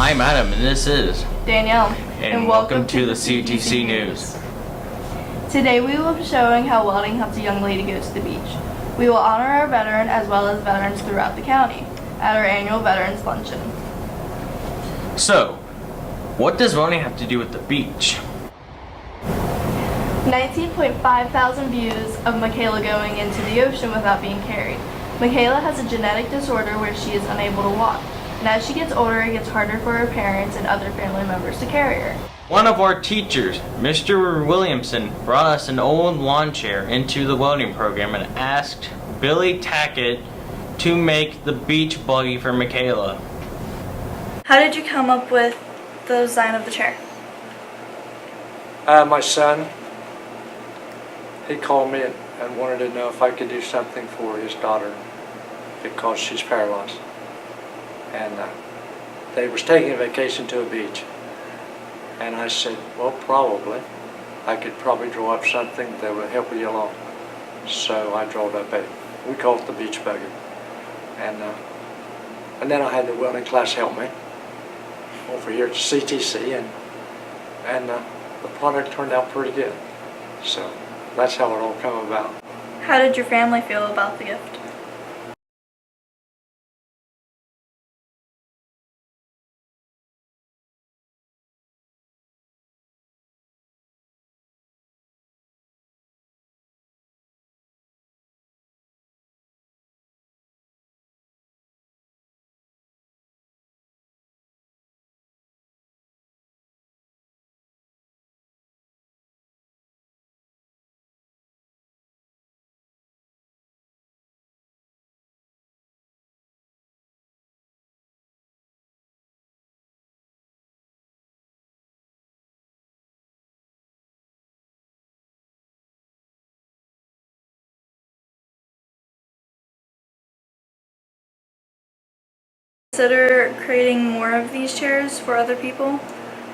I'm Adam, and this is Danielle. and welcome to the CTC News. Today we will be showing how welding helps a young lady go to the beach. We will honor our veteran as well as veterans throughout the county at our annual Veterans Luncheon. So, what does welding have to do with the beach? 19.5 thousand views of Michaela going into the ocean without being carried. Michaela has a genetic disorder where she is unable to walk, and as she gets older it gets harder for her parents and other family members to carry her. One of our teachers, Mr. Williamson, brought us an old lawn chair into the welding program and asked Billy Tackett to make the beach buggy for Michaela. How did you come up with the design of the chair? My son, he called me and wanted to know if I could do something for his daughter because she's paralyzed. And they was taking a vacation to a beach. And I said, well, probably. I could probably draw up something that would help you along. So I drew up we call it the beach buggy. And then I had the welding class help me over here at CTC, and the product turned out pretty good. So that's how it all came about. How did your family feel about the gift? Consider creating more of these chairs for other people,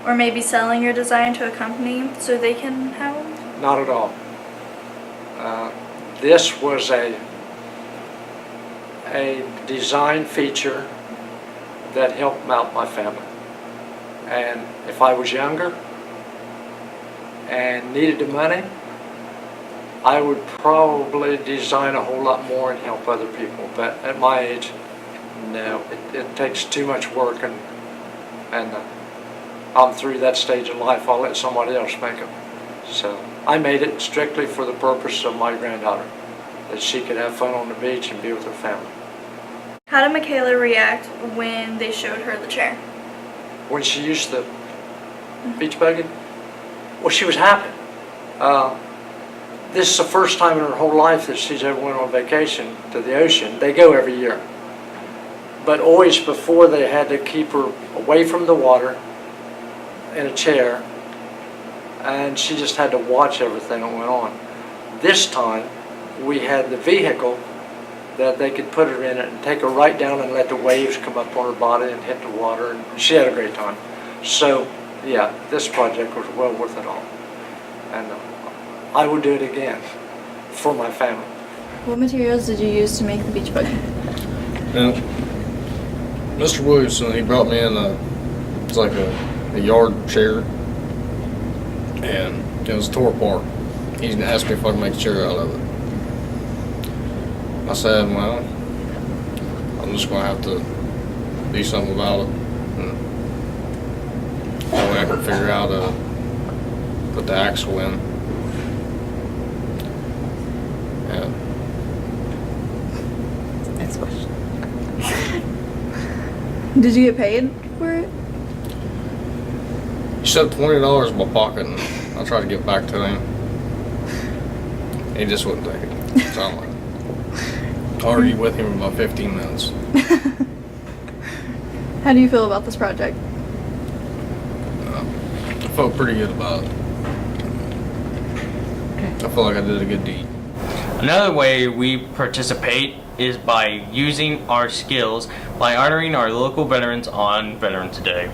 or maybe selling your design to a company so they can have them? Not at all. This was a design feature that helped out my family. And if I was younger and needed the money, I would probably design a whole lot more and help other people. But at my age, no, it takes too much work, and I'm through that stage in life. I'll let somebody else make them. So I made it strictly for the purpose of my granddaughter, that she could have fun on the beach and be with her family. How did Michaela react when they showed her the chair? When she used the beach buggy, well, she was happy. This is the first time in her whole life that she's ever went on vacation to the ocean. They go every year. But always before, they had to keep her away from the water in a chair, and she just had to watch everything that went on. This time, we had the vehicle that they could put her in it and take her right down and let the waves come up on her body and hit the water, and she had a great time. So, yeah, this project was well worth it all. And I would do it again for my family. What materials did you use to make the beach buggy? Now, Mr. Williamson, he brought me in it's like a yard chair, and it was tore apart. He asked me if I could make a chair out of it. I said, well, I'm just going to have to do something about it. And that way I can figure out put the axle in. And Next question. Did you get paid for it? he shoved $20 in my pocket, and I tried to get back to him. He just wouldn't take it. So I argued with him about 15 minutes. How do you feel about this project? I felt pretty good about it. I feel like I did a good deed. Another way we participate is by using our skills by honoring our local veterans on Veterans Day.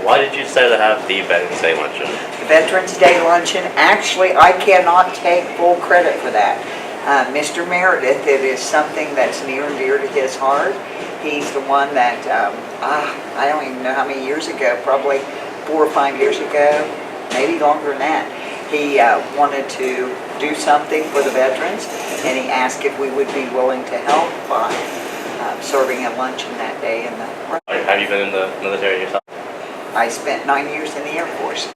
Why did you decide to have the Veterans Day luncheon? Veterans Day luncheon, actually, I cannot take full credit for that. Mr. Meredith, it is something that's near and dear to his heart. He's the one that, I don't even know how many years ago, probably 4 or 5 years ago, maybe longer than that, he wanted to do something for the veterans, and he asked if we would be willing to help by serving a luncheon that day. Have you been in the military yourself? I spent 9 years in the Air Force.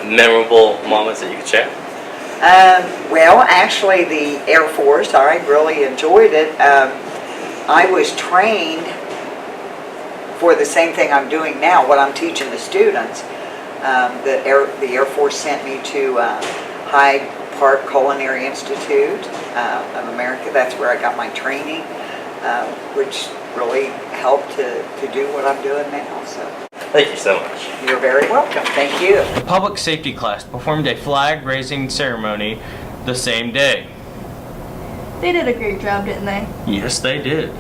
Memorable moments that you could share? Well, actually, the Air Force, I really enjoyed it. I was trained for the same thing I'm doing now, what I'm teaching the students. The Air Force sent me to Hyde Park Culinary Institute of America. That's where I got my training, which really helped to do what I'm doing now. So. Thank you so much. You're very welcome. Thank you. The public safety class performed a flag raising ceremony the same day. They did a great job, didn't they? Yes, they did.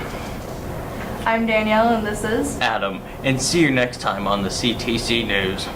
I'm Danielle, and this is Adam, and see you next time on the CTC News.